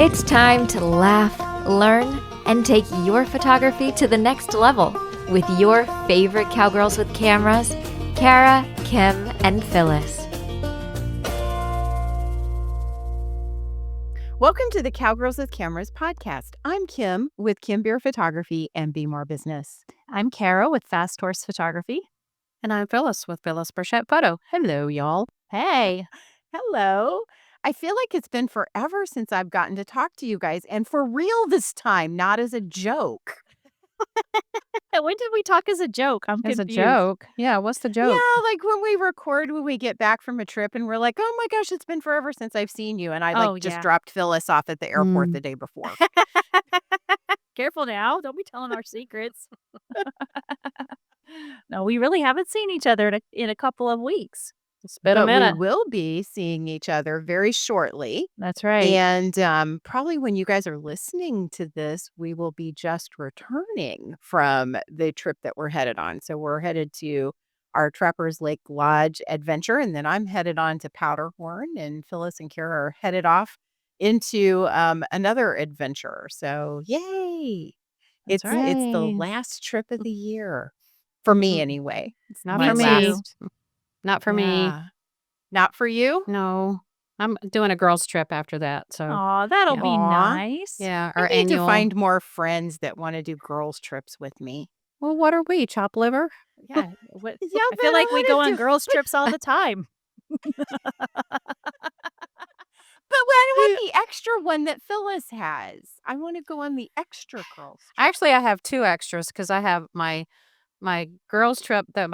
It's time to laugh, learn, and take your photography to the next level with your favorite cowgirls with cameras, Kara, Kim, and Phyllis. Welcome to the Cowgirls with Cameras podcast. I'm Kim with Kim Beer Photography and Be More Business. I'm Kara with Fast Horse Photography. And I'm Phyllis with Phyllis Burchett Photo. Hello, y'all. Hey. Hello. I feel like it's been forever since I've gotten to talk to you guys, and for real this time, not as a joke. When did we talk as a joke? I'm As confused. a joke. Yeah, what's the joke? Yeah, like when we record, when we get back from a trip and we're like, oh my gosh, it's been forever since I've seen you. And I just dropped Phyllis off at the airport the day before. Careful now. Don't be telling our secrets. No, we really haven't seen each other in a couple of weeks. It's been a minute. We will be seeing each other very shortly. That's right. And probably when you guys are listening to this, we will be just returning from the trip that we're headed on. So we're headed to our Trappers Lake Lodge adventure, and then I'm headed on to Powderhorn, and Phyllis and Kara are headed off into another adventure. So yay! It's the last trip of the year for me, anyway. It's not for me. Not for me. Not for you? No. I'm doing a girls' trip after that. So, that'll be nice. Yeah. I need to find more friends that want to do girls' trips with me. Well, what are we? Chop liver? Yeah. I feel like we go on girls' trips all the time. But I want the extra one that Phyllis has. I want to go on the extra girls' trip. Actually, I have two extras because I have my girls' trip that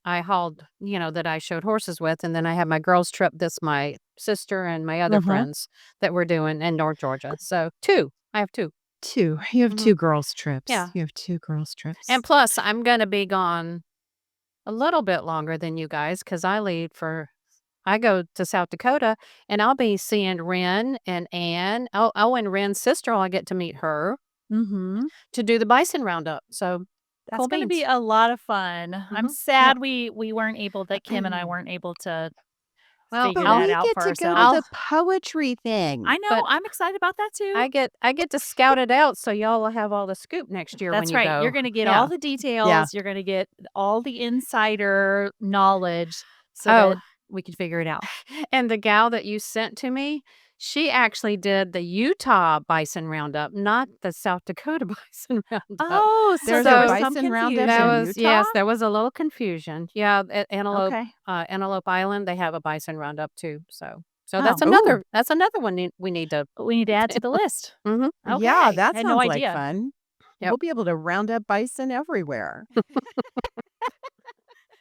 I hauled, that I showed horses with. And then I have my girls' trip that's my sister and my other friends that we're doing in North Georgia. So two. I have two. Two. You have two girls' trips. Yeah. You have two girls' trips. And plus, I'm going to be gone a little bit longer than you guys because I go to South Dakota and I'll be seeing Ren and Ann. And Ren's sister, I'll get to meet her to do the bison roundup. So that's going to be a lot of fun. I'm sad we weren't able, that Kim and I weren't able to figure that out for ourselves. We get to go to the poetry thing. I know. I'm excited about that too. I get to scout it out so y'all will have all the scoop next year when you go. That's right. You're going to get all the details. Yeah. You're going to get all the insider knowledge so that we can figure it out. And the gal that you sent to me, she actually did the Utah bison roundup, not the South Dakota bison roundup. Oh, so there's there a was some bison roundup confusion. in Utah? Yes, there was a little confusion. Yeah, at Antelope Island, they have a bison roundup too. So that's another one we need to add to the list. Okay. Yeah, that sounds like fun. Yep. We'll be able to round up bison everywhere.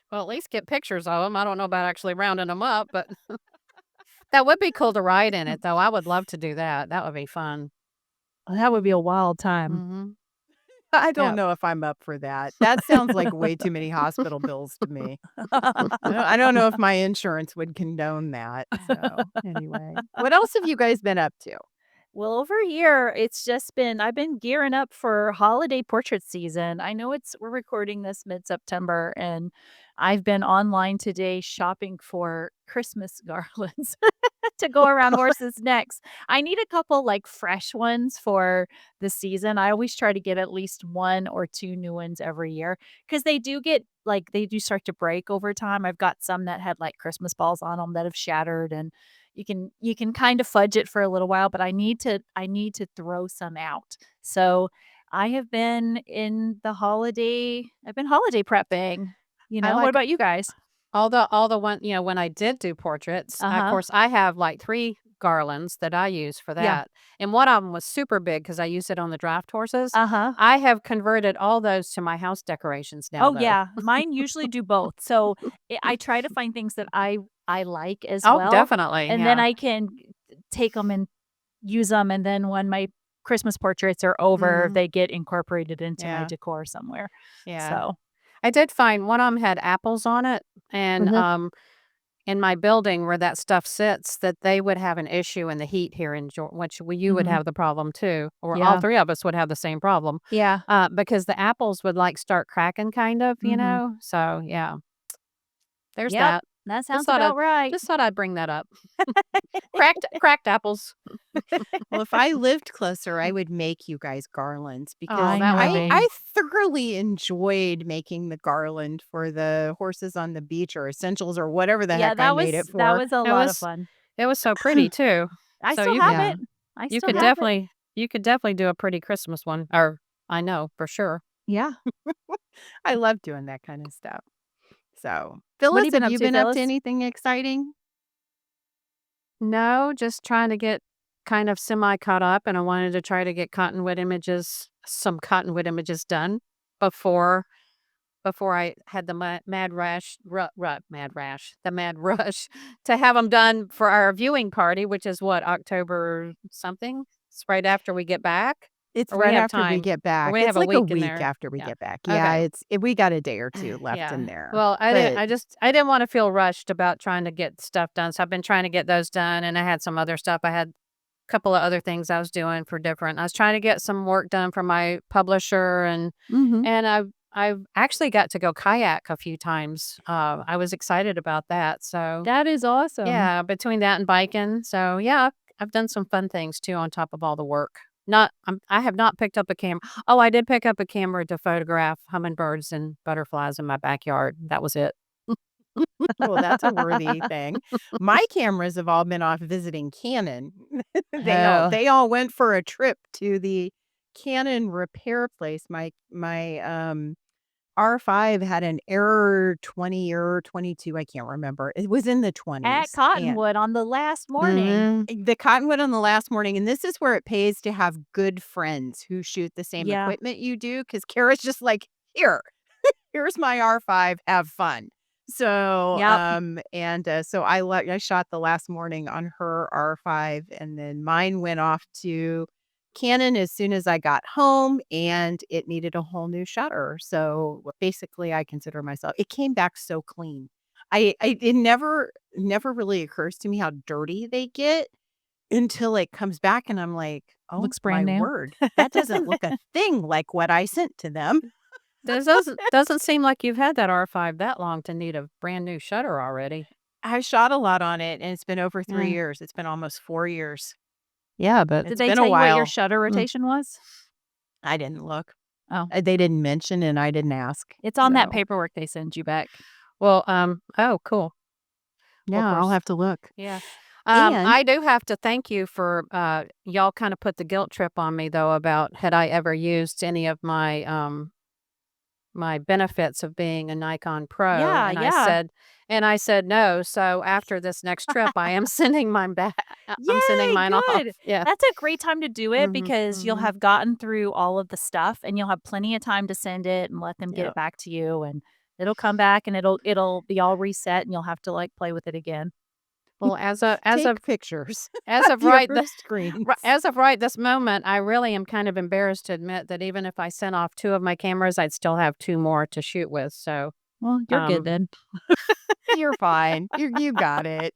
Well, at least get pictures of them. I don't know about actually rounding them up, but that would be cool to ride in it, though. I would love to do that. That would be fun. Well, that would be a wild time. I don't know if I'm up for that. That sounds like way too many hospital bills to me. I don't know if my insurance would condone that. So anyway, what else have you guys been up to? Well, over here, I've been gearing up for holiday portrait season. I know we're recording this mid-September, and I've been online today shopping for Christmas garlands to go around horses' necks. I need a couple fresh ones for the season. I always try to get at least one or two new ones every year because they do start to break over time. I've got some that had Christmas balls on them that have shattered, and you can kind of fudge it for a little while, but I need to throw some out. So I have been holiday prepping. What about you guys? All the one, when I did do portraits, of course, I have 3 garlands that I use for that. Yeah. And one of them was super big because I used it on the draft horses. I have converted all those to my house decorations now. Oh, yeah. Mine usually do both. So I try to find things that I like as well. Oh, definitely. And then I can take them and use them. And then when my Christmas portraits are over, they get incorporated into my decor somewhere. Yeah. So I did find one of them had apples on it. And in my building where that stuff sits, that they would have an issue in the heat here in Georgia, which you would have the problem too, or all 3 of us would have the same problem. Yeah. Because the apples would start cracking kind of, So yeah, there's that. That Just sounds thought I'd about right. just thought I'd bring that up. Cracked apples. Well, if I lived closer, I would make you guys garlands because Oh, I that would know. I be thoroughly enjoyed making the garland for the horses on the beach or essentials or whatever the Yeah, heck I made it that for. was a it lot of was fun. it was so pretty too. I So still you have could Yeah. it. I you still could have it. definitely do a pretty Christmas one, or I know for sure. Yeah. I love doing that kind of stuff. So, What have Phyllis, you been have up you to, been up to Phyllis? anything exciting? No, just trying to get kind of semi caught up, and I wanted to try to get some cottonwood images done before I had the the mad rush to have them done for our viewing party, which is what, October something? It's right after we get back, It's or we right have after we time, get or back. we have It's a like a week in week there. after we Yeah. get back. Yeah, Okay. we got a day or two left in Yeah. there. Well, But I didn't want to feel rushed about trying to get stuff done. So I've been trying to get those done, and I had some other stuff. I had a couple of other things I was doing for different. I was trying to get some work done for my publisher, mhm. and I've actually got to go kayak a few times. I was excited about that. So That is awesome. yeah, between that and biking. So yeah, I've done some fun things too on top of all the work. I have not picked up a camera. Oh, I did pick up a camera to photograph hummingbirds and butterflies in my backyard. That was it. Well, that's a worthy thing. My cameras have all been off visiting Canon. Oh, They all went for a trip to the Canon repair place. My R5 had an error 20 or 22, I can't remember. It was in the At 20s, and Cottonwood on the last morning. mhm. the Cottonwood on the last morning, and this is where it pays to have good friends who shoot the same Yeah. equipment you do. Because Kara's just like, "Here, here's my R5, have fun." So, Yep. so I shot the last morning on her R5, and then mine went off to Canon as soon as I got home, and it needed a whole new shutter. So, basically, I consider myself it came back so clean. It never really occurs to me how dirty they get until it comes back, and I'm like, "Oh Looks my brand new. word, that doesn't look a thing like what I sent to them." This doesn't seem like you've had that R5 that long to need a brand new shutter already. I shot a lot on it, and it's been over 3 Mm. years. It's been almost 4 years. Yeah, but Did It's they been tell a you what your while. shutter rotation was? I didn't look. Oh, They didn't mention, and I didn't ask. it's on that So, paperwork they send you back. well, oh, cool. Well, of yeah, I'll course, have to look. yeah. And I do have to thank you for y'all kind of put the guilt trip on me though about had I ever used any of my benefits of being a Nikon Pro, Yeah, yeah. and I said no. So after this next trip, I am sending mine back. I'm sending Yay, mine off. good. Yeah. That's a great time to do it Mhm. because you'll Mhm. have gotten through all of the stuff and you'll have plenty of time to send it and let them get yeah, it back to you and it'll come back and it'll be all reset and you'll have to like play with it again. Well, take pictures as of of your right the screens. as of right this moment, I really am kind of embarrassed to admit that even if I sent off 2 of my cameras, I'd still have 2 more to shoot with. So, Well, you're good um, then. You're fine. You got it.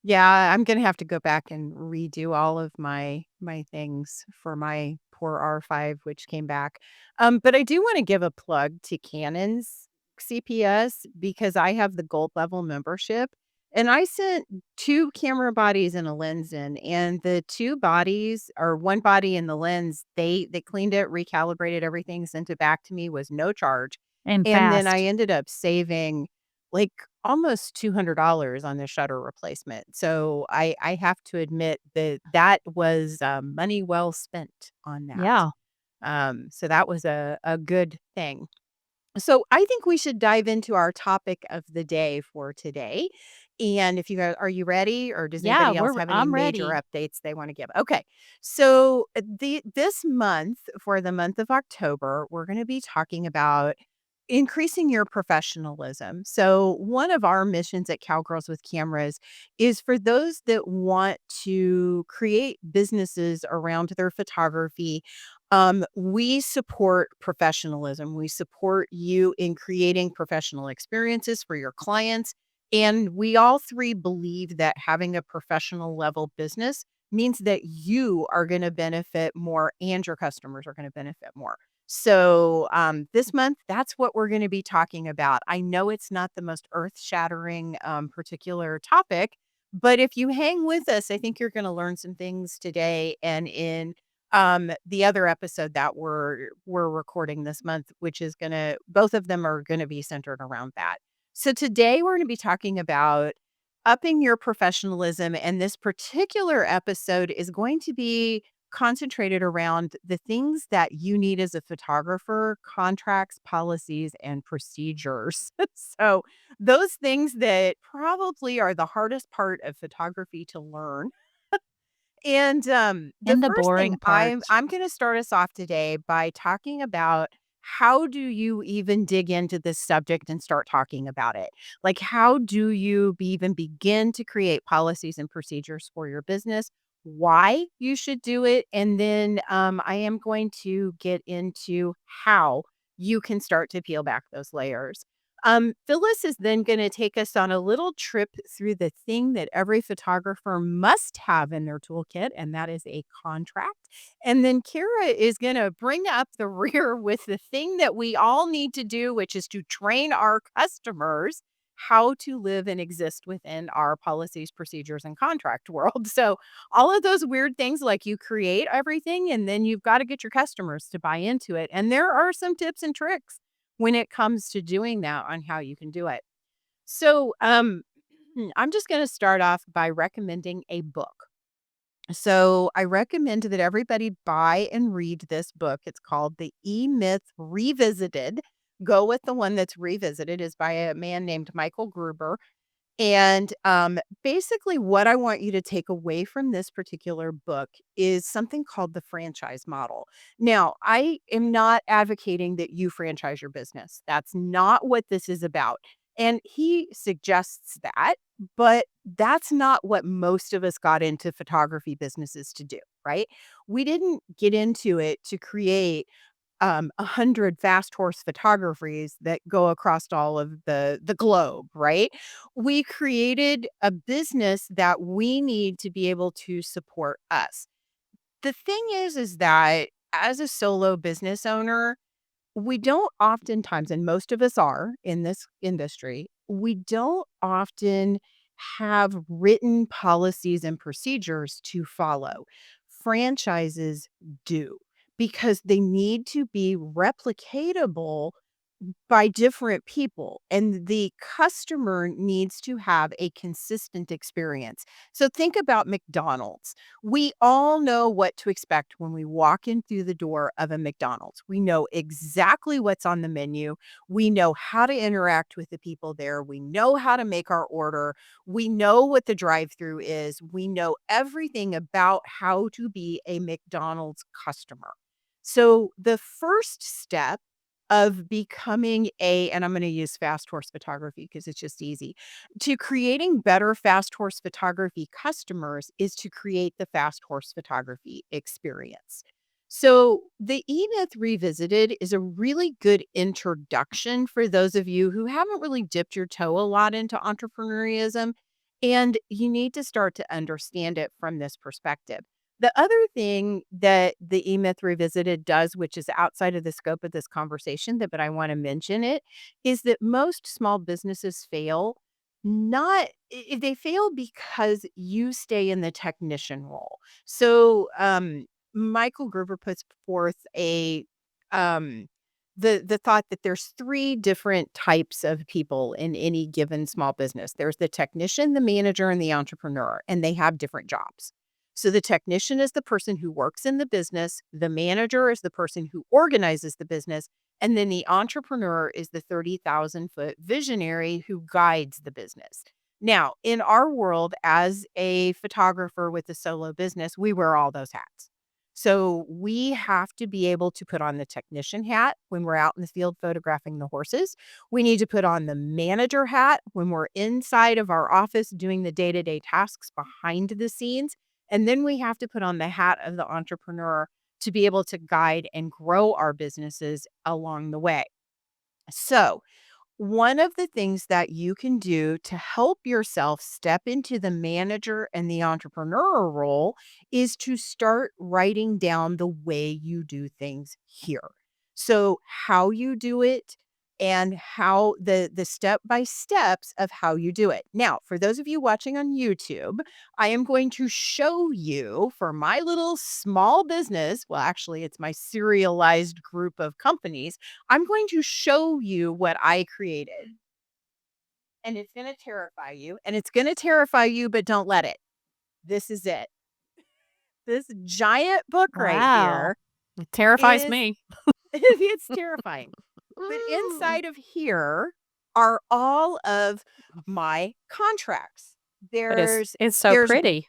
Yeah, I'm gonna have to go back and redo all of my things for my poor R5, which came back. But I do wanna give a plug to Canon's CPS because I have the gold level membership, and I sent 2 camera bodies and a lens in, and the 2 bodies or 1 body and the lens, they cleaned it, recalibrated everything, sent it back to me, was no charge, And and then I fast. ended up saving, like, almost $200 on the shutter replacement. So I have to admit that that was, money well spent on that. Yeah. So that was a good thing. So I think we should dive into our topic of the day for today. And if you guys are you ready or does Yeah, anybody else have any I'm major ready. updates they want to give? Okay. So this month for the month of October, we're going to be talking about increasing your professionalism. So one of our missions at Cowgirls with Cameras is for those that want to create businesses around their photography. We support professionalism. We support you in creating professional experiences for your clients. And we all three believe that having a professional level business means that you are going to benefit more and your customers are going to benefit more. So this month, that's what we're going to be talking about. I know it's not the most earth shattering particular topic, but if you hang with us, I think you're going to learn some things today and in the other episode that we're recording this month, which is gonna both of them are gonna be centered around that. So today we're gonna be talking about upping your professionalism, and this particular episode is going to be concentrated around the things that you need as a photographer, contracts, policies, and procedures. So those things that probably are the hardest part of photography to learn and, the And the first thing boring I'm parts. I'm gonna start us off today by talking about how do you even dig into this subject and start talking about it? Like, how do you even begin to create policies and procedures for your business? Why you should do it? And then, I am going to get into how you can start to peel back those layers. Phyllis is then going to take us on a little trip through the thing that every photographer must have in their toolkit, and that is a contract. And then Kara is going to bring up the rear with the thing that we all need to do, which is to train our customers how to live and exist within our policies, procedures, and contract world. So, all of those weird things like you create everything and then you've got to get your customers to buy into it. And there are some tips and tricks when it comes to doing that on how you can do it. So, I'm just going to start off by recommending a book. So, I recommend that everybody buy and read this book. It's called The E Myth Revisited. Go with the one that's revisited is by a man named Michael Gruber. And, basically what I want you to take away from this particular book is something called the franchise model. Now, I am not advocating that you franchise your business. That's not what this is about. And he suggests that, but that's not what most of us got into photography businesses to do, right? We didn't get into it to create 100 fast horse photographies that go across all of the globe, right? We created a business that we need to be able to support us. The thing is that as a solo business owner, we don't oftentimes, and most of us are in this industry, we don't often have written policies and procedures to follow. Franchises do because they need to be replicatable by different people, and the customer needs to have a consistent experience. So think about McDonald's. We all know what to expect when we walk in through the door of a McDonald's. We know exactly what's on the menu. We know how to interact with the people there. We know how to make our order. We know what the drive-through is. We know everything about how to be a McDonald's customer. So the first step of becoming and I'm gonna use fast horse photography because it's just easy, to creating better fast horse photography customers is to create the fast horse photography experience. So, the E-Myth Revisited is a really good introduction for those of you who haven't really dipped your toe a lot into entrepreneurialism, and you need to start to understand it from this perspective. The other thing that the E-Myth Revisited does, which is outside of the scope of this conversation, but I want to mention it, is that most small businesses fail. Not they fail because you stay in the technician role. So Michael Gruber puts forth a um the thought that there's three different types of people in any given small business. There's the technician, the manager, and the entrepreneur, and they have different jobs. So the technician is the person who works in the business, the manager is the person who organizes the business, and then the entrepreneur is the 30,000-foot visionary who guides the business. Now, in our world, as a photographer with a solo business, we wear all those hats. So we have to be able to put on the technician hat when we're out in the field photographing the horses. We need to put on the manager hat when we're inside of our office doing the day to day tasks behind the scenes. And then we have to put on the hat of the entrepreneur to be able to guide and grow our businesses along the way. So, one of the things that you can do to help yourself step into the manager and the entrepreneur role is to start writing down the way you do things here. So how you do it and how the step by steps of how you do it. Now, for those of you watching on YouTube, I am going to show you for my little small business. Well, actually, it's my serialized group of companies. I'm going to show you what I created. And it's going to terrify you. And it's going to terrify you, but don't let it. This is it. This giant book right Wow. here It terrifies is me. it's terrifying. But inside of here are all of my contracts. But There's it's so there's pretty.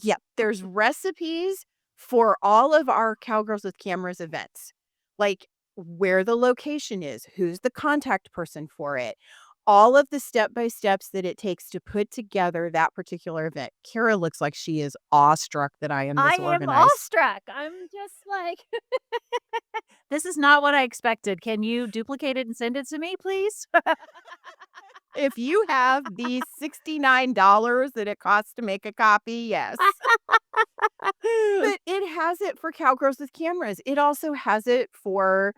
Yep, there's recipes for all of our Cowgirls with Cameras events, like where the location is, who's the contact person for it, all of the step by steps that it takes to put together that particular event. Kara looks like she is awestruck that I am I this am organized. awestruck. I'm just like, this is not what I expected. Can you duplicate it and send it to me, please? If you have the $69 that it costs to make a copy, yes. But it has it for Cowgirls with Cameras. It also has it for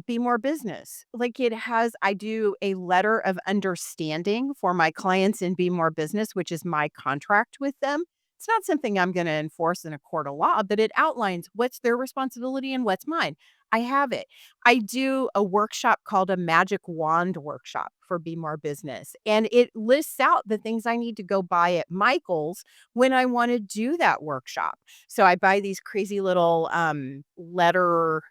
Be More Business. Like it has I do a letter of understanding for my clients in Be More Business, which is my contract with them. It's not something I'm going to enforce in a court of law, but it outlines what's their responsibility and what's mine. I have it. I do a workshop called a Magic Wand workshop for Be More Business, and it lists out the things I need to go buy at Michael's when I want to do that workshop. So I buy these crazy little letter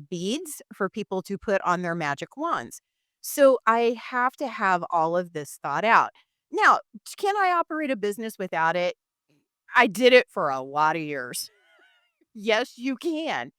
beads for people to put on their magic wands. So I have to have all of this thought out. Now, can I operate a business without it? I did it for a lot of years. Yes, you can.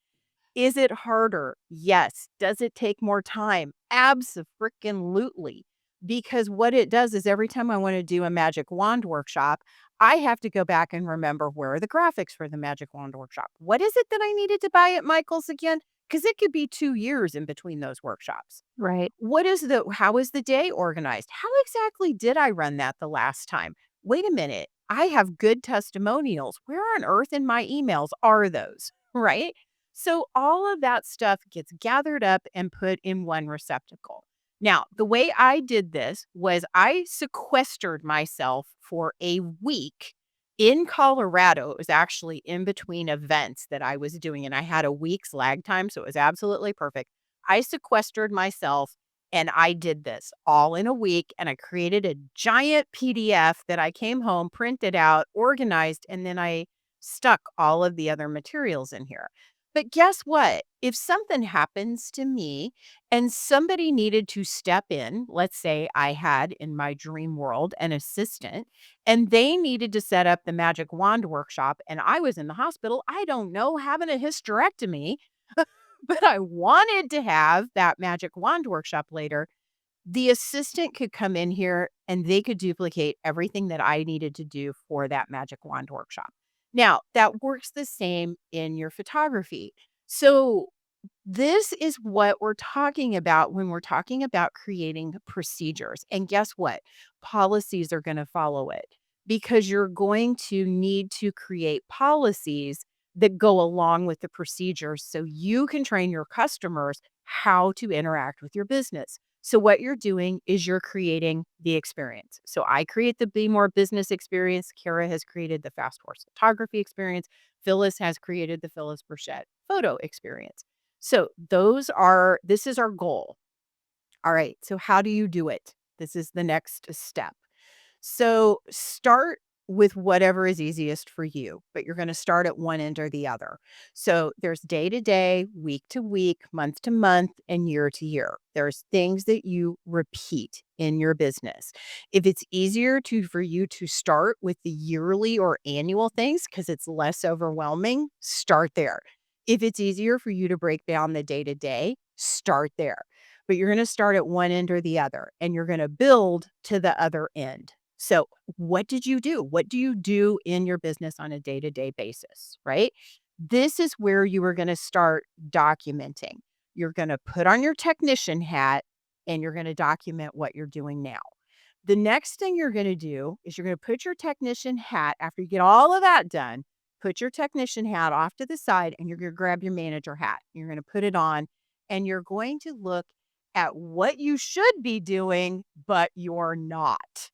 Is it harder? Yes. Does it take more time? Abso-freaking-lutely. Because what it does is every time I want to do a magic wand workshop, I have to go back and remember where are the graphics for the magic wand workshop. What is it that I needed to buy at Michael's again? Because it could be 2 years in between those workshops. Right. How is the day organized? How exactly did I run that the last time? Wait a minute. I have good testimonials. Where on earth in my emails are those? Right? So all of that stuff gets gathered up and put in one receptacle. Now, the way I did this was I sequestered myself for a week in Colorado. It was actually in between events that I was doing, and I had a week's lag time, so it was absolutely perfect. I sequestered myself and I did this all in a week, and I created a giant PDF that I came home, printed out, organized, and then I stuck all of the other materials in here. But guess what? If something happens to me and somebody needed to step in, let's say I had in my dream world an assistant and they needed to set up the magic wand workshop and I was in the hospital, I don't know, having a hysterectomy, but I wanted to have that magic wand workshop later, the assistant could come in here and they could duplicate everything that I needed to do for that magic wand workshop. Now, that works the same in your photography. So, this is what we're talking about when we're talking about creating procedures. And guess what? Policies are going to follow it because you're going to need to create policies that go along with the procedures so you can train your customers how to interact with your business. So, what you're doing is you're creating the experience. So, I create the Be More Business experience. Kara has created the Fast Horse photography experience. Phyllis has created the Phyllis Burchett photo experience. So this is our goal. All right. So how do you do it? This is the next step. So start with whatever is easiest for you, but you're going to start at one end or the other. So there's day to day, week to week, month to month, and year to year. There's things that you repeat in your business. If it's easier for you to start with the yearly or annual things because it's less overwhelming, start there. If it's easier for you to break down the day to day, start there. But you're going to start at one end or the other, and you're going to build to the other end. So, what did you do? What do you do in your business on a day to day basis, right? This is where you are going to start documenting. You're going to put on your technician hat and you're going to document what you're doing now. The next thing you're going to do is you're going to put your technician hat after you get all of that done. Put your technician hat off to the side and you're going to grab your manager hat. You're going to put it on and you're going to look at what you should be doing, but you're not.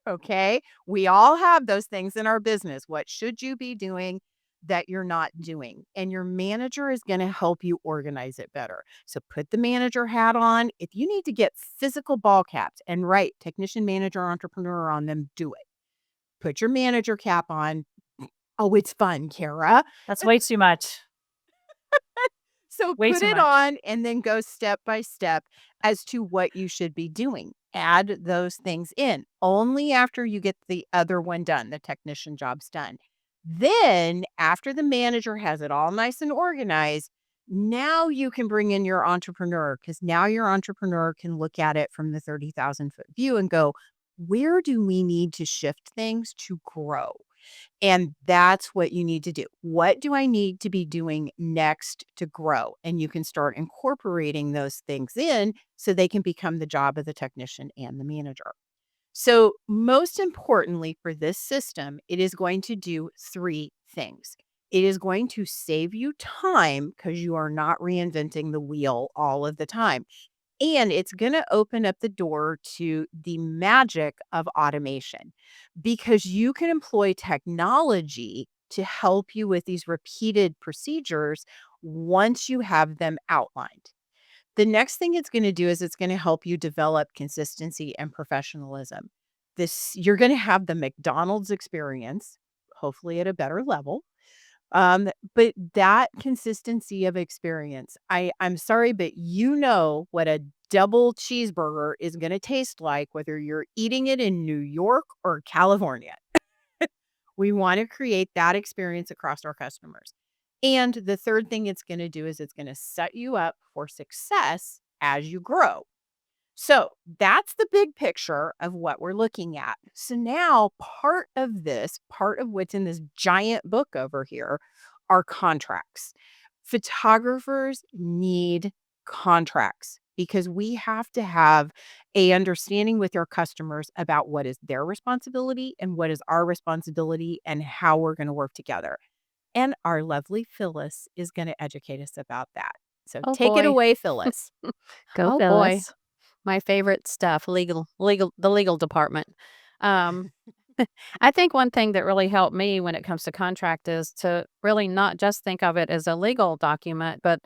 Okay. We all have those things in our business. What should you be doing that you're not doing? And your manager is going to help you organize it better. So put the manager hat on. If you need to get physical ball caps and write technician, manager, entrepreneur on them, do it. Put your manager cap on. Oh, it's fun, Kara. That's way too much. So Way put too it much. on and then go step by step as to what you should be doing. Add those things in only after you get the other one done, the technician job's done. Then, after the manager has it all nice and organized, now you can bring in your entrepreneur because now your entrepreneur can look at it from the 30,000-foot view and go, where do we need to shift things to grow? And that's what you need to do. What do I need to be doing next to grow? And you can start incorporating those things in so they can become the job of the technician and the manager. So, most importantly for this system, it is going to do three things. It is going to save you time because you are not reinventing the wheel all of the time. And it's going to open up the door to the magic of automation because you can employ technology to help you with these repeated procedures once you have them outlined. The next thing it's going to do is it's going to help you develop consistency and professionalism. This you're going to have the McDonald's experience, hopefully at a better level. But that consistency of experience, I'm sorry, but you know what a double cheeseburger is gonna taste like, whether you're eating it in New York or California. We wanna create that experience across our customers. And the third thing it's gonna do is it's gonna set you up for success as you grow. So that's the big picture of what we're looking at. So now part of what's in this giant book over here are contracts. Photographers need contracts because we have to have a understanding with our customers about what is their responsibility and what is our responsibility and how we're going to work together. And our lovely Phyllis is going to educate us about that. So Oh take it boy. away, Phyllis. Go, Oh boy. Phyllis. My favorite stuff, the legal department. Um, I think one thing that really helped me when it comes to contract is to really not just think of it as a legal document, but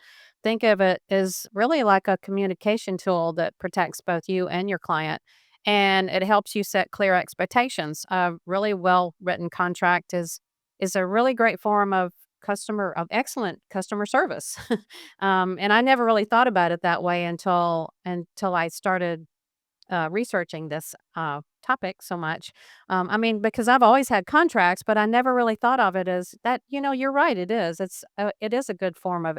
think of it as really like a communication tool that protects both you and your client. And it helps you set clear expectations. A really well written contract is a really great form of excellent customer service. And I never really thought about it that way until I started researching this topic so much. I mean, because I've always had contracts, but I never really thought of it as that. You're right. It is. It is a good form of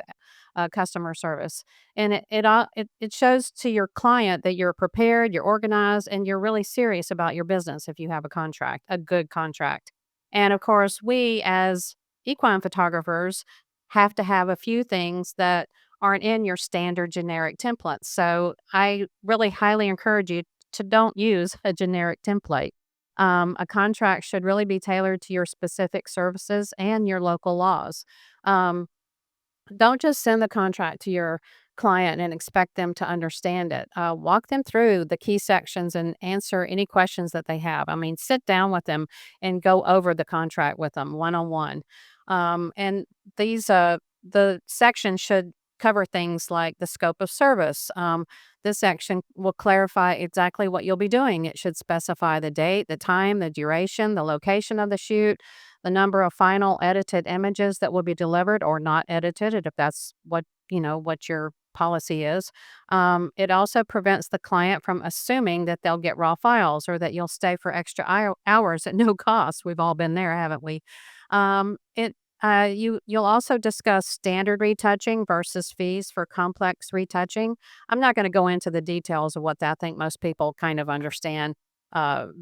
customer service, and it shows to your client that you're prepared, you're organized, and you're really serious about your business. If you have a good contract, and of course, we as equine photographers have to have a few things that aren't in your standard generic templates. So I really highly encourage you to don't use a generic template. A contract should really be tailored to your specific services and your local laws. Um, don't just send the contract to your client and expect them to understand it. Walk them through the key sections and answer any questions that they have. I mean, sit down with them and go over the contract with them one on one. And the section should cover things like the scope of service. This section will clarify exactly what you'll be doing. It should specify the date, the time, the duration, the location of the shoot, the number of final edited images that will be delivered or not edited, if that's what your policy is. It also prevents the client from assuming that they'll get raw files or that you'll stay for extra hours at no cost. We've all been there, haven't we? You'll also discuss standard retouching versus fees for complex retouching. I'm not going to go into the details of what that. I think most people kind of understand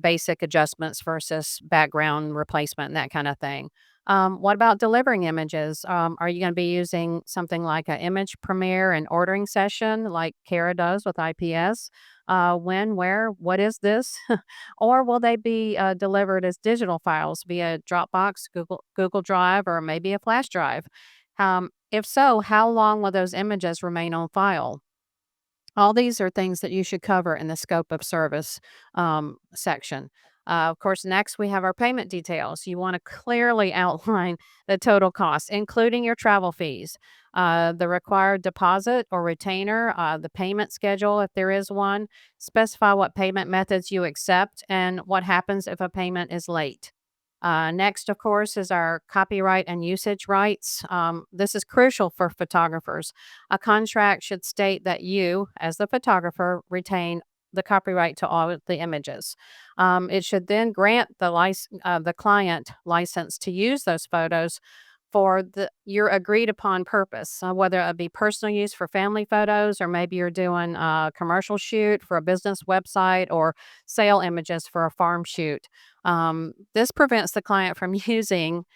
basic adjustments versus background replacement and that kind of thing. What about delivering images? Are you going to be using something like an image premiere and ordering session like Kara does with IPS? When, where, what is this? Or will they be delivered as digital files via Dropbox, Google Drive, or maybe a flash drive? If so, how long will those images remain on file? All these are things that you should cover in the scope of service section. Of course, next we have our payment details. You want to clearly outline the total cost, including your travel fees, the required deposit or retainer, the payment schedule if there is one. Specify what payment methods you accept and what happens if a payment is late. Next, of course, is our copyright and usage rights. This is crucial for photographers. A contract should state that you, as the photographer, retain the copyright to all of the images. It should then grant the client license to use those photos for your agreed upon purpose, whether it be personal use for family photos, or maybe you're doing a commercial shoot for a business website, or sale images for a farm shoot. This prevents the client from using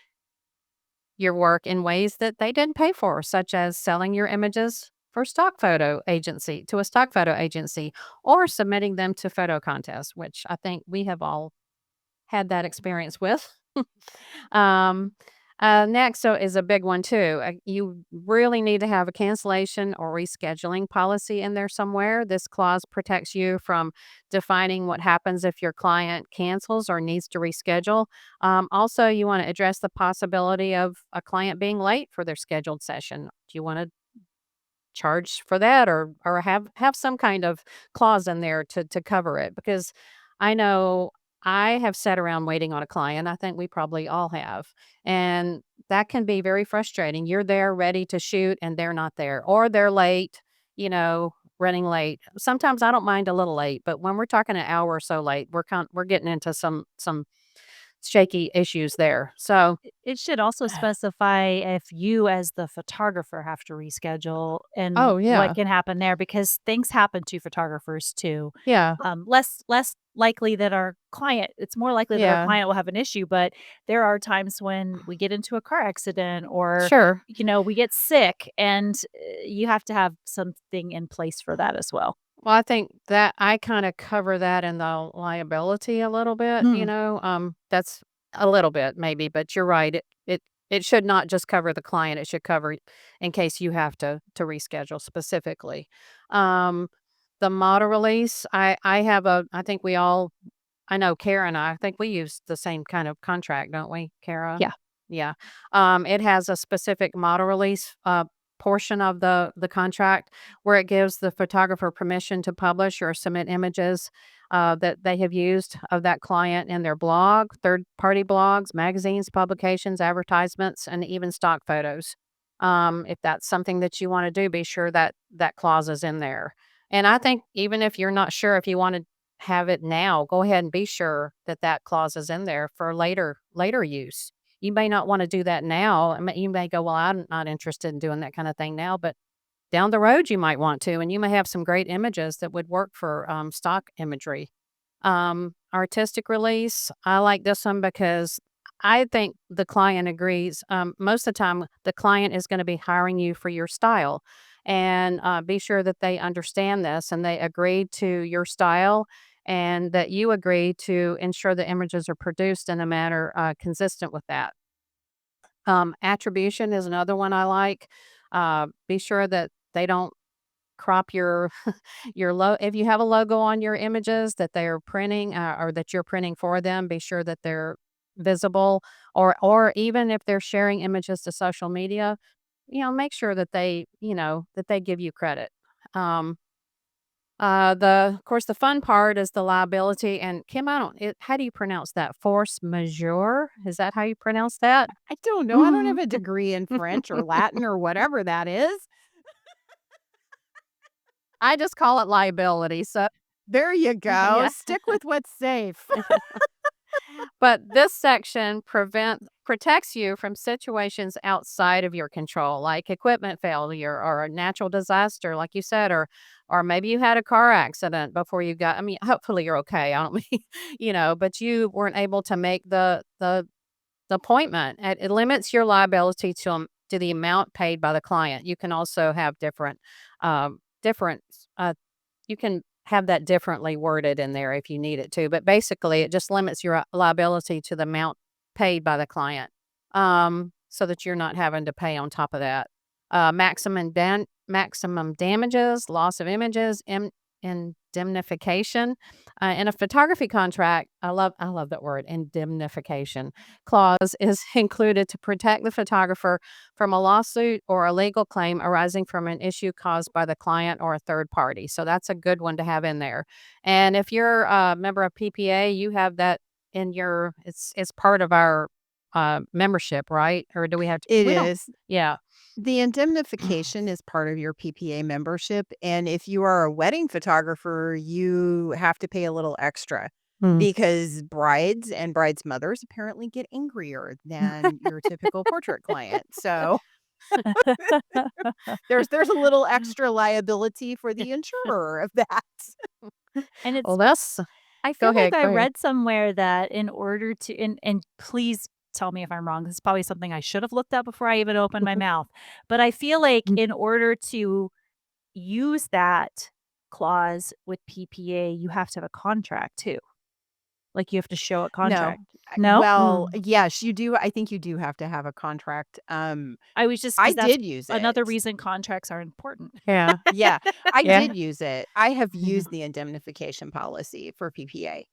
your work in ways that they didn't pay for, such as selling your images for to a stock photo agency, or submitting them to photo contests, which I think we have all had that experience with. um, Next, so is a big one too. You really need to have a cancellation or rescheduling policy in there somewhere. This clause protects you from defining what happens if your client cancels or needs to reschedule. Also, you want to address the possibility of a client being late for their scheduled session. Do you want to charge for that, or have some kind of clause in there to cover it? Because I know I have sat around waiting on a client. I think we probably all have. And that can be very frustrating. You're there ready to shoot and they're not there, or they're late, running late. Sometimes I don't mind a little late, but when we're talking an hour or so late, we're getting into some shaky issues there. So, It should also specify if you as the photographer have to reschedule and oh what yeah. can happen there, because things happen to photographers too. Yeah. Less likely that our client it's more likely that our Yeah. client will have an issue, but there are times when we get into a car accident, or, Sure. we get sick, and, you have to have something in place for that as well. Well, I think that I kinda cover that in the liability a little bit, Mm. that's a little bit maybe, but you're right. It should not just cover the client, it should cover in case you have to reschedule specifically. Um, the model release, I think we all I know Kara and I think we use the same kind of contract, don't we, Kara? Yeah. Yeah. It has a specific model release, portion of the contract where it gives the photographer permission to publish or submit images that they have used of that client in their blog, third-party blogs, magazines, publications, advertisements, and even stock photos. If that's something that you want to do, be sure that that clause is in there. And I think even if you're not sure if you want to have it now, go ahead and be sure that that clause is in there for later use. You may not want to do that now. You may go, well, I'm not interested in doing that kind of thing now, but down the road you might want to, and you may have some great images that would work for stock imagery. Artistic release, I like this one because I think the client agrees. Most of the time, the client is going to be hiring you for your style, and be sure that they understand this and they agree to your style, and that you agree to ensure the images are produced in a manner consistent with that. Attribution is another one I like. Be sure that they don't crop your if you have a logo on your images that they're printing, or that you're printing for them, be sure that they're visible, or even if they're sharing images to social media, make sure that they give you credit. Um, the of course, the fun part is the liability, and Kim, I don't how do you pronounce that? Force majeure? Is that how you pronounce that? I don't know. I don't have a degree in French or Latin or whatever that is. I just call it liability, so There you go. yeah. Stick with what's safe. But this section protects you from situations outside of your control, like equipment failure or a natural disaster, like you said, or maybe you had a car accident before you got. I mean, hopefully you're okay. I don't mean, but you weren't able to make the appointment. It limits your liability to the amount paid by the client. You can also have different. Uh, you can have that differently worded in there if you need it to, but basically, it just limits your liability to the amount paid by the client, so that you're not having to pay on top of that. maximum damages, loss of images, indemnification. In a photography contract, I love that word, indemnification clause is included to protect the photographer from a lawsuit or a legal claim arising from an issue caused by the client or a third party. So that's a good one to have in there. And if you're a member of PPA, you have that in your it's part of our membership, right? Or do we have to? It We don't. is. Yeah. The indemnification is part of your PPA membership, and if you are a wedding photographer, you have to pay a little extra Mm. because brides and brides' mothers apparently get angrier than your typical portrait client. So there's a little extra liability for the insurer of that. And it's Well, that's I go feel like ahead. I Go ahead. read somewhere that in order to and please tell me if I'm wrong, this is probably something I should have looked up before I even opened my mouth, but I feel like in order to use that clause with PPA, you have to have a contract too. Like, you have to show a No. contract. No? Well, yes, you do. I think you do have to have a contract. I was just I because that's did use another it. reason contracts are important. Yeah. Yeah, I Yeah. did use it. I have Yeah. used the indemnification policy for PPA.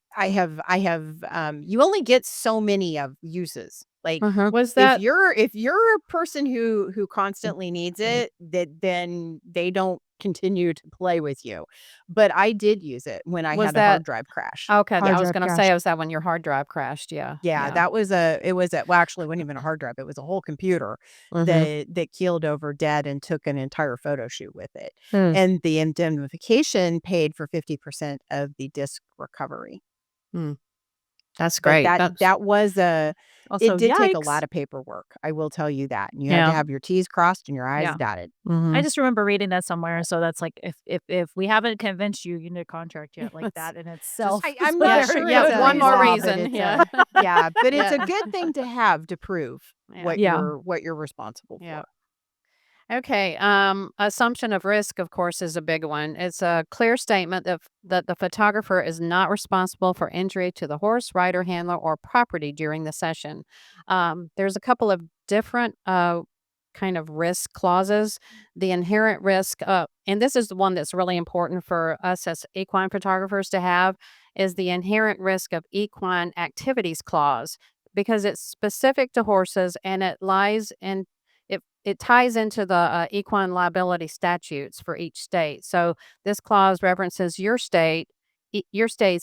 You only get so many of uses. Like Was if that you're a person who constantly needs it, then they don't continue to play with you. But I did use it when I was had a that hard drive crash. okay? Hard I was drive gonna crash. say, was that when your hard drive crashed? Yeah. Yeah, Yeah. it was a well, actually, it wasn't even a hard drive. It was a whole computer Mm-hmm. that keeled over dead and took an entire photo shoot with it. Hmm. And the indemnification paid for 50% of the disc recovery. Hmm. That's But great. That's that was it Also, did take a lot yikes. of paperwork. I will tell you that. And you had to yeah. have your T's crossed and your I's Yeah. dotted. Mm-hmm. I just remember reading that somewhere, so that's like, if we haven't convinced you, you need a contract yet, like, that in itself is I'm what not they're sure Yeah. it's telling a One me. more law, but reason. it's Yeah. yeah, but it's a Yeah. good thing to have to prove Yeah. Yeah. what you're responsible Yeah. for. Okay. Assumption of risk, of course, is a big one. It's a clear statement that the photographer is not responsible for injury to the horse, rider, handler, or property during the session. There's a couple of different kind of risk clauses. The inherent risk, and this is the one that's really important for us as equine photographers to have, is the inherent risk of equine activities clause because it's specific to horses and it ties into the equine liability statutes for each state. So this clause references your state's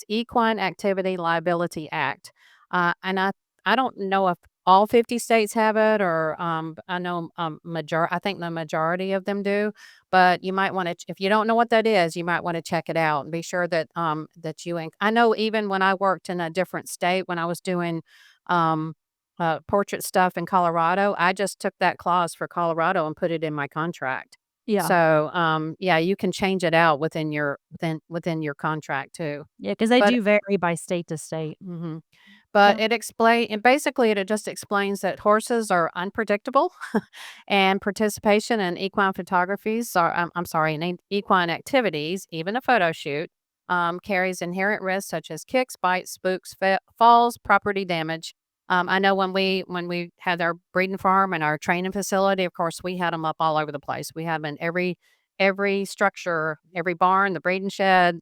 Equine Activity Liability Act, and I don't know if all 50 states have it, or I know I think the majority of them do. But you might want to, if you don't know what that is, you might want to check it out and be sure that I know even when I worked in a different state when I was doing. Um, portrait stuff in Colorado, I just took that clause for Colorado and put it in my contract. Yeah. So, yeah, you can change it out within your contract too. Yeah, because they But do vary by state to state. mhm. But Yeah. it just explains that horses are unpredictable and participation in equine photographies or I'm sorry, in equine activities, even a photo shoot, carries inherent risks such as kicks, bites, spooks, falls, property damage. I know when we had our breeding farm and our training facility, of course, we had them up all over the place. We had them in every structure, every barn, the breeding shed.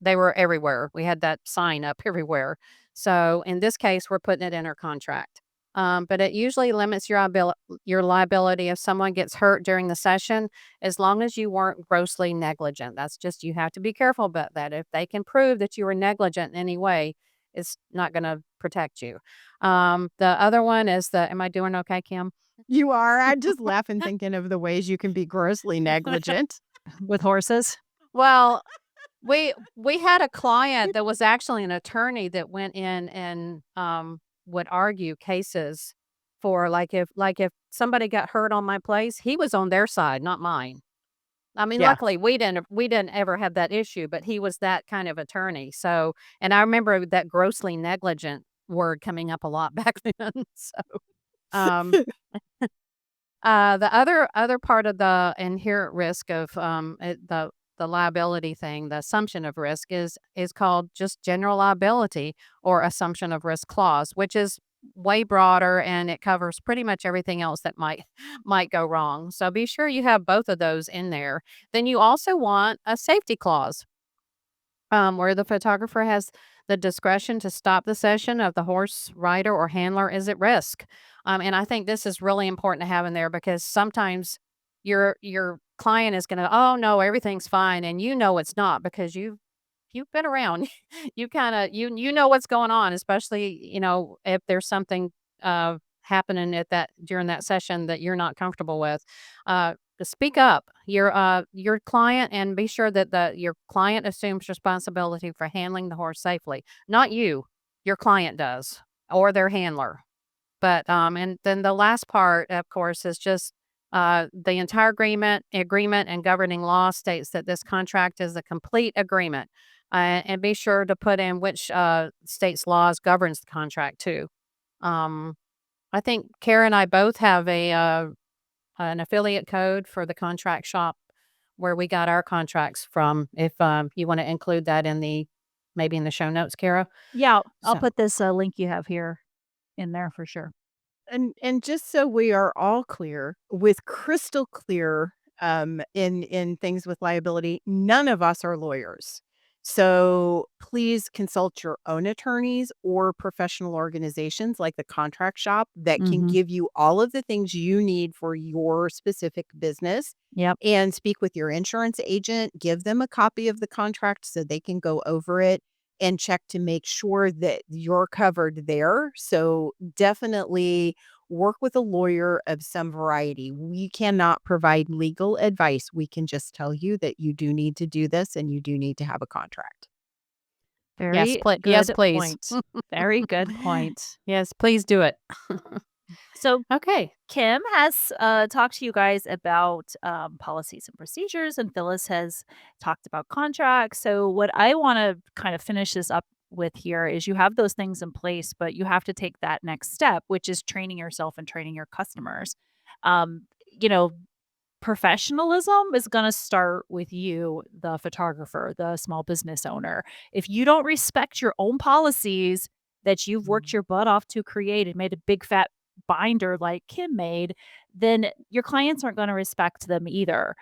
They were everywhere. We had that sign up everywhere. So in this case, we're putting it in our contract. But it usually limits your liability if someone gets hurt during the session, as long as you weren't grossly negligent. That's just, you have to be careful about that. If they can prove that you were negligent in any way, it's not going to protect you. The other one is am I doing okay, Kim? You are. I'm just laughing thinking of the ways you can be grossly negligent. With horses? Well, we had a client that was actually an attorney that went in and would argue cases for like if somebody got hurt on my place, he was on their side, not mine. I mean, Yeah. luckily we didn't ever have that issue, but he was that kind of attorney. So, and I remember that grossly negligent word coming up a lot back then. So, um, the other part of the inherent risk of the liability thing, the assumption of risk is called just general liability or assumption of risk clause, which is way broader and it covers pretty much everything else that might go wrong. So be sure you have both of those in there. Then you also want a safety clause where the photographer has the discretion to stop the session if the horse, rider, or handler is at risk. And I think this is really important to have in there because sometimes your client is going to, oh no, everything's fine, and you know it's not because you've been around. You kind of you know what's going on, especially if there's something happening at that during that session that you're not comfortable with. To speak up your client and be sure that the your client assumes responsibility for handling the horse safely, not you. Your client does or their handler. But and then the last part, of course, is just the entire agreement and governing law states that this contract is a complete agreement. And be sure to put in which state's laws governs the contract too. Um, I think Kara and I both have an affiliate code for the contract shop where we got our contracts from. If you want to include that in the maybe in the show notes, Kara. Yeah, I'll So put this link you have here in there for sure. And just so we are all clear, with crystal clear, in things with liability, none of us are lawyers. So please consult your own attorneys or professional organizations like the contract shop that can Mhm. give you all of the things you need for your specific business. Yep. And speak with your insurance agent, give them a copy of the contract so they can go over it and check to make sure that you're covered there. So definitely work with a lawyer of some variety. We cannot provide legal advice. We can just tell you that you do need to do this and you do need to have a contract. Very yes, good please. point. Very good point. Yes, please do it. So Okay. Kim has talked to you guys about policies and procedures, and Phyllis has talked about contracts. So, what I want to kind of finish this up with here is you have those things in place, but you have to take that next step, which is training yourself and training your customers. Um, you know, Professionalism is going to start with you, the photographer, the small business owner. If you don't respect your own policies that you've worked your butt off to create and made a big fat binder like Kim made, then your clients aren't going to respect them either.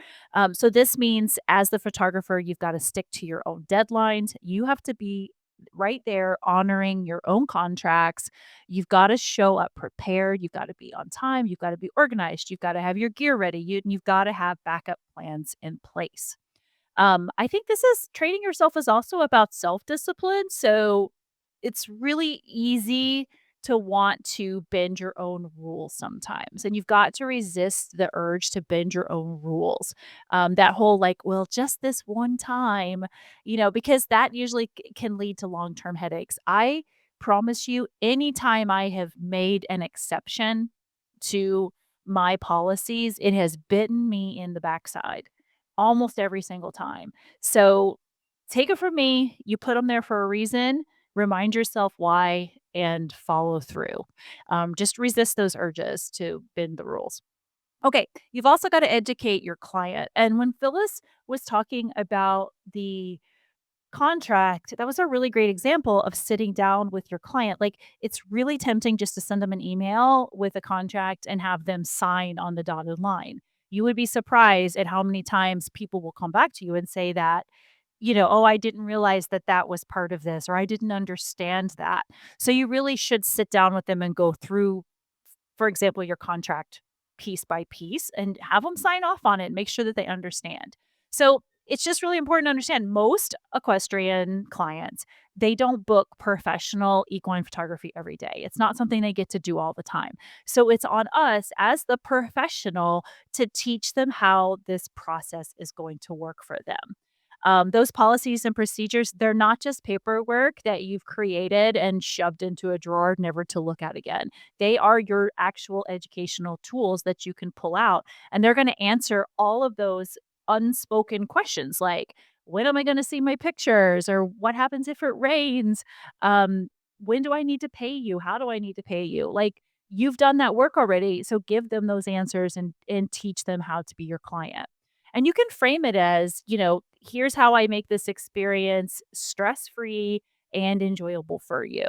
So, this means as the photographer, you've got to stick to your own deadlines. You have to be right there honoring your own contracts. You've got to show up prepared. You've got to be on time. You've got to be organized. You've got to have your gear ready. You've got to have backup plans in place. I think this is training yourself is also about self discipline. So it's really easy to want to bend your own rules sometimes. And you've got to resist the urge to bend your own rules. That whole like, well, just this one time, because that usually can lead to long term headaches. I promise you, anytime I have made an exception to my policies, it has bitten me in the backside almost every single time. So take it from me, you put them there for a reason. Remind yourself why and follow through. Just resist those urges to bend the rules. Okay, you've also got to educate your client. And when Phyllis was talking about the contract, that was a really great example of sitting down with your client. Like, it's really tempting just to send them an email with a contract and have them sign on the dotted line. You would be surprised at how many times people will come back to you and say that, "Oh, I didn't realize that that was part of this," or "I didn't understand that." So you really should sit down with them and go through, for example, your contract piece by piece and have them sign off on it and make sure that they understand. So it's just really important to understand most equestrian clients, they don't book professional equine photography every day. It's not something they get to do all the time. So it's on us as the professional to teach them how this process is going to work for them. Those policies and procedures, they're not just paperwork that you've created and shoved into a drawer, never to look at again. They are your actual educational tools that you can pull out, and they're going to answer all of those unspoken questions like, when am I going to see my pictures? Or what happens if it rains? Um, when do I need to pay you? How do I need to pay you? Like, you've done that work already. So give them those answers and teach them how to be your client. And you can frame it as, here's how I make this experience stress free and enjoyable for you.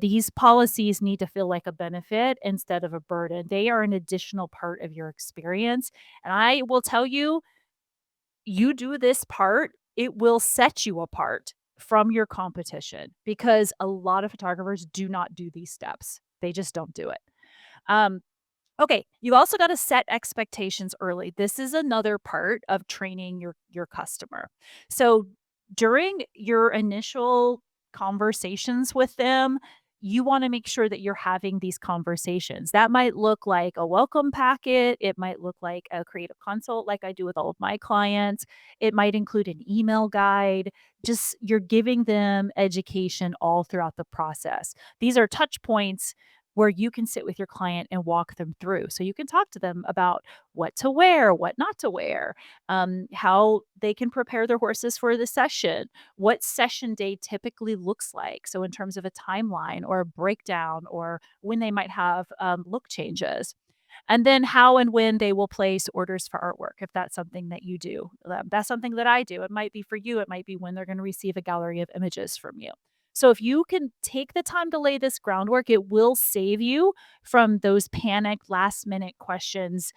These policies need to feel like a benefit instead of a burden. They are an additional part of your experience. And I will tell you, you do this part, it will set you apart from your competition because a lot of photographers do not do these steps. They just don't do it. Um, Okay, you also gotta set expectations early. This is another part of training your customer. So, during your initial conversations with them, you wanna make sure that you're having these conversations. That might look like a welcome packet, it might look like a creative consult like I do with all of my clients, it might include an email guide, just you're giving them education all throughout the process. These are touch points where you can sit with your client and walk them through. So you can talk to them about what to wear, what not to wear, how they can prepare their horses for the session, what session day typically looks like. So, in terms of a timeline or a breakdown, or when they might have look changes. And then how and when they will place orders for artwork, if that's something that you do. That's something that I do. It might be for you, it might be when they're going to receive a gallery of images from you. So if you can take the time to lay this groundwork, it will save you from those panicked last minute questions.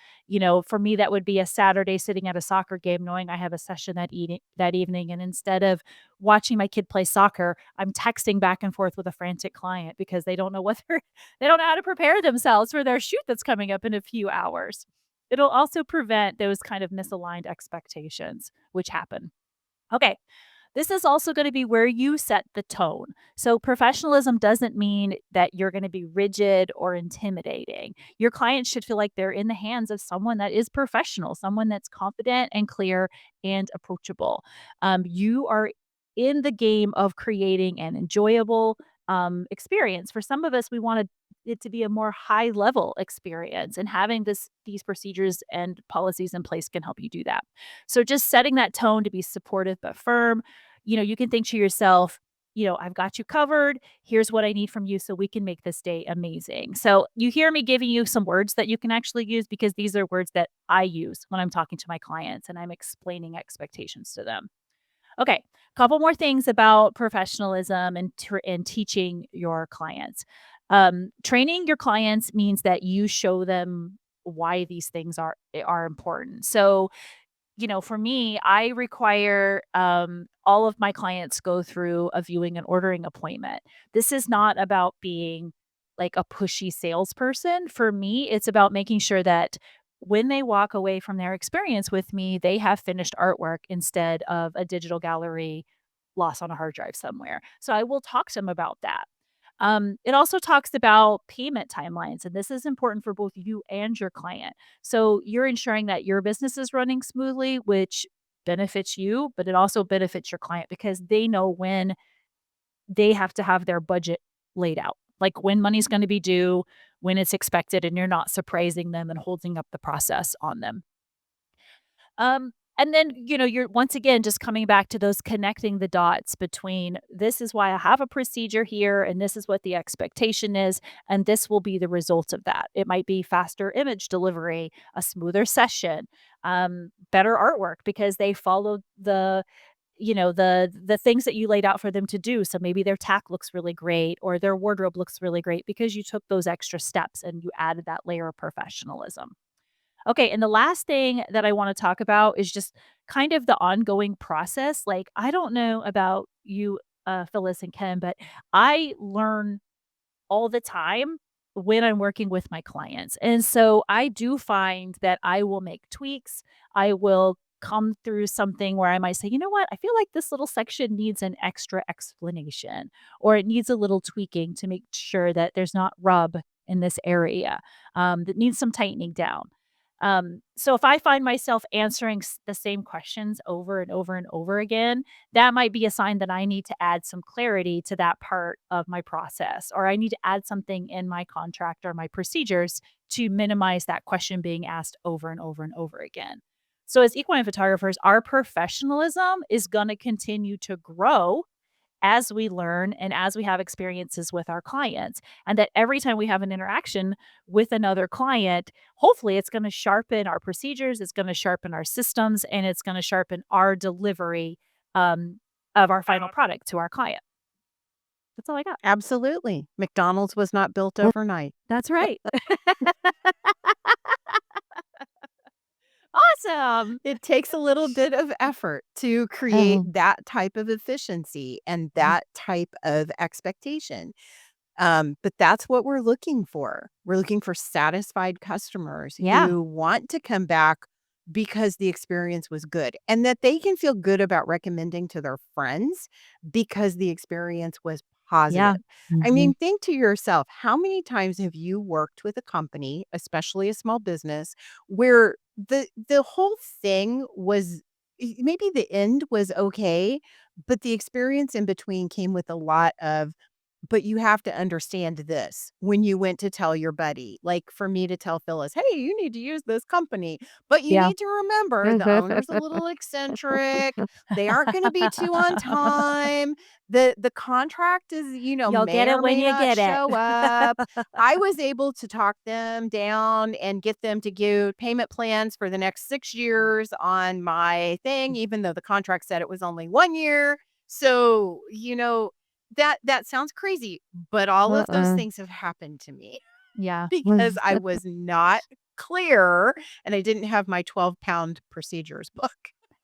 For me, that would be a Saturday sitting at a soccer game, knowing I have a session that evening. And instead of watching my kid play soccer, I'm texting back and forth with a frantic client because they don't know they don't know how to prepare themselves for their shoot that's coming up in a few hours. It'll also prevent those kind of misaligned expectations, which happen. Okay, this is also going to be where you set the tone. So, professionalism doesn't mean that you're going to be rigid or intimidating. Your clients should feel like they're in the hands of someone that is professional, someone that's confident and clear and approachable. You are in the game of creating an enjoyable experience. For some of us, we want it to be a more high level experience, and having these procedures and policies in place can help you do that. So, just setting that tone to be supportive but firm. You can think to yourself, I've got you covered. Here's what I need from you so we can make this day amazing. So, you hear me giving you some words that you can actually use because these are words that I use when I'm talking to my clients and I'm explaining expectations to them. Okay, couple more things about professionalism and teaching your clients. Training your clients means that you show them why these things are important. So, for me, I require all of my clients go through a viewing and ordering appointment. This is not about being like a pushy salesperson. For me, it's about making sure that when they walk away from their experience with me, they have finished artwork instead of a digital gallery lost on a hard drive somewhere. So I will talk to them about that. It also talks about payment timelines, and this is important for both you and your client. So you're ensuring that your business is running smoothly, which benefits you, but it also benefits your client because they know when they have to have their budget laid out, like when money's going to be due, when it's expected, and you're not surprising them and holding up the process on them. And then, you're once again just coming back to those connecting the dots between this is why I have a procedure here, and this is what the expectation is, and this will be the result of that. It might be faster image delivery, a smoother session, better artwork because they followed the things that you laid out for them to do. So maybe their tack looks really great or their wardrobe looks really great because you took those extra steps and you added that layer of professionalism. Okay, and the last thing that I wanna talk about is just kind of the ongoing process. Like, I don't know about you, Phyllis and Ken, but I learn all the time when I'm working with my clients. And so I do find that I will make tweaks. I will come through something where I might say, you know what? I feel like this little section needs an extra explanation or it needs a little tweaking to make sure that there's not rub in this area that needs some tightening down. So if I find myself answering the same questions over and over and over again, that might be a sign that I need to add some clarity to that part of my process, or I need to add something in my contract or my procedures to minimize that question being asked over and over and over again. So, as equine photographers, our professionalism is going to continue to grow as we learn and as we have experiences with our clients. And that every time we have an interaction with another client, hopefully it's going to sharpen our procedures, it's going to sharpen our systems, and it's going to sharpen our delivery of our final product to our client. That's all I got. Absolutely. McDonald's was not built overnight. That's right. Awesome. It takes a little bit of effort to create that type of efficiency and that type of expectation. But that's what we're looking for. We're looking for satisfied customers Yeah. who want to come back because the experience was good and that they can feel good about recommending to their friends because the experience was Yeah. positive. I mean, think to yourself, how many times have you worked with a company, especially a small business, where the whole thing was maybe the end was okay, but the experience in between came with a lot of but you have to understand this when you went to tell your buddy, like for me to tell Phyllis, hey, you need to use this company, but you Yeah. need to remember the owner's a little eccentric. They aren't going to be too on time. The contract is, You'll get may it or when may you not get it. show up. I was able to talk them down and get them to give payment plans for the next 6 years on my thing, even though the contract said it was only 1 year. So, that sounds crazy, but all of those things have happened to me Yeah. because I was not clear and I didn't have my 12-pound procedures book.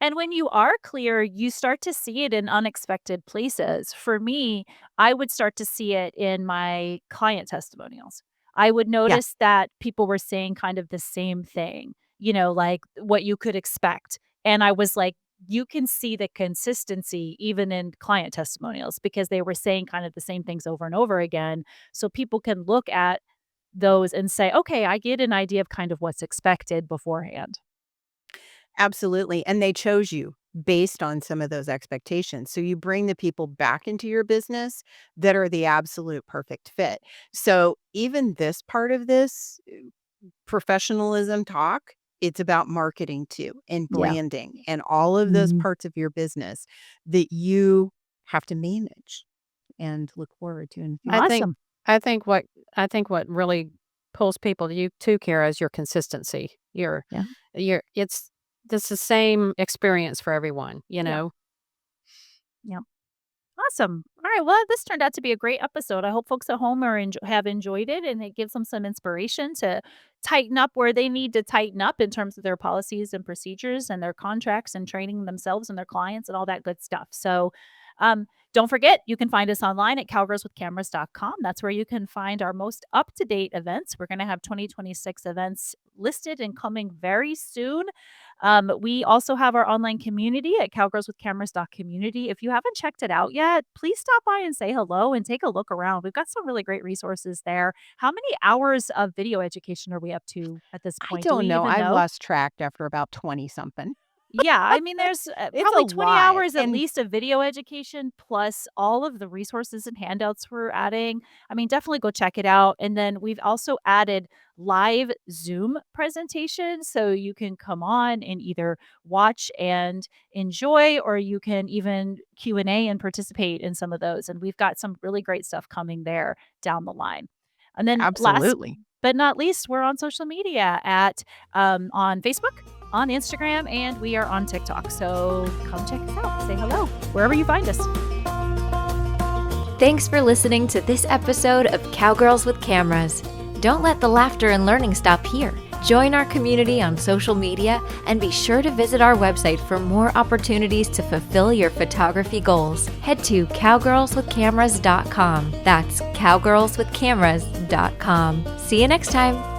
And when you are clear, you start to see it in unexpected places. For me, I would start to see it in my client testimonials. I would Yeah, notice that people were saying kind of the same thing, like what you could expect. And I was like, you can see the consistency even in client testimonials because they were saying kind of the same things over and over again. So people can look at those and say, okay, I get an idea of kind of what's expected beforehand. absolutely. And they chose you based on some of those expectations. So you bring the people back into your business that are the absolute perfect fit. So even this part of this professionalism talk, it's about marketing too and Yeah. branding and all of those parts of your business that you have to manage and look forward to in the I future. think Awesome. I think what really pulls people to you too, Kara, is your consistency. Yeah. It's the same experience for everyone, Yeah. Yeah. Awesome. All right. Well, this turned out to be a great episode. I hope folks at home have enjoyed it and it gives them some inspiration to tighten up where they need to tighten up in terms of their policies and procedures and their contracts and training themselves and their clients and all that good stuff. So, don't forget, you can find us online at cowgirlswithcameras.com. That's where you can find our most up to date events. We're going to have 2026 events listed and coming very soon. We also have our online community at cowgirlswithcameras.community. If you haven't checked it out yet, please stop by and say hello and take a look around. We've got some really great resources there. How many hours of video education are we up to at this I point? Do we don't know. even I've know? lost track after about 20 something. Yeah, I mean, there's It's a probably 20 lot. hours at And least of video education plus all of the resources and handouts we're adding. I mean, definitely go check it out. And then we've also added live Zoom presentations. So you can come on and either watch and enjoy, or you can even Q&A and participate in some of those. And we've got some really great stuff coming there down the line. And then last absolutely. but not least, we're on social media on Facebook, on Instagram, and we are on TikTok. So come check us out. Say hello wherever you find us. Thanks for listening to this episode of Cowgirls with Cameras. Don't let the laughter and learning stop here. Join our community on social media and be sure to visit our website for more opportunities to fulfill your photography goals. Head to cowgirlswithcameras.com. That's cowgirlswithcameras.com. See you next time.